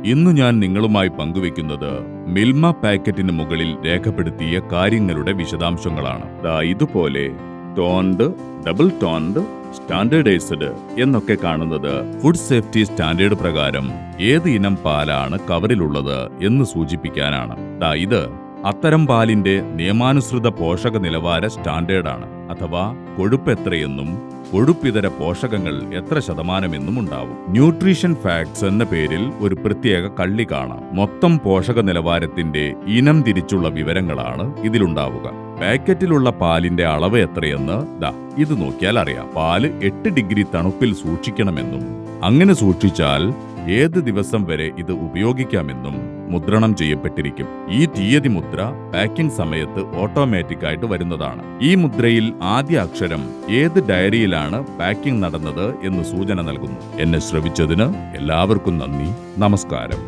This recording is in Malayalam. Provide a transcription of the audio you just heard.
ഇന്ന് ഞാൻ നിങ്ങളുമായി പങ്കുവെക്കുന്നത് മിൽമ പാക്കറ്റിന് മുകളിൽ രേഖപ്പെടുത്തിയ കാര്യങ്ങളുടെ വിശദാംശങ്ങളാണ്. ഇതുപോലെ ടോൺഡ്, ഡബിൾ ടോൺഡ്, സ്റ്റാൻഡേർഡൈസ്ഡ് എന്നൊക്കെ കാണുന്നത് ഫുഡ് സേഫ്റ്റി സ്റ്റാൻഡേർഡ് പ്രകാരം ഏത് ഇനം പാലാണ് കവറിലുള്ളത് എന്ന് സൂചിപ്പിക്കാനാണ്. ഇത് അത്തരം പാലിന്റെ നിയമാനുസൃത പോഷക നിലവാര സ്റ്റാൻഡേർഡാണ്. അഥവാ കൊഴുപ്പ് എത്രയെന്നും കൊഴുപ്പിതര പോഷകങ്ങൾ എത്ര ശതമാനമെന്നും ഉണ്ടാവും. ന്യൂട്രീഷൻ ഫാക്ട്സ് എന്ന പേരിൽ ഒരു പ്രത്യേക കള്ളി കാണാം. മൊത്തം പോഷക നിലവാരത്തിന്റെ ഇനം തിരിച്ചുള്ള വിവരങ്ങളാണ് ഇതിലുണ്ടാവുക. പാക്കറ്റിലുള്ള പാലിന്റെ അളവ് എത്രയെന്ന് ഇത് നോക്കിയാൽ അറിയാം. പാല് 8 ഡിഗ്രി തണുപ്പിൽ സൂക്ഷിക്കണമെന്നും അങ്ങനെ സൂക്ഷിച്ചാൽ ഏത് ദിവസം വരെ ഇത് ഉപയോഗിക്കാമെന്നും മുദ്രണം ചെയ്യപ്പെട്ടിരിക്കും. ഈ തീയതി മുദ്ര പാക്കിംഗ് സമയത്ത് ഓട്ടോമാറ്റിക് ആയിട്ട് വരുന്നതാണ്. ഈ മുദ്രയിൽ ആദ്യ അക്ഷരം ഏത് ഡയറിയിലാണ് പാക്കിംഗ് നടന്നത് എന്ന് സൂചന നൽകുന്നു. എന്നെ ശ്രവിച്ചതിന് എല്ലാവർക്കും നന്ദി. നമസ്കാരം.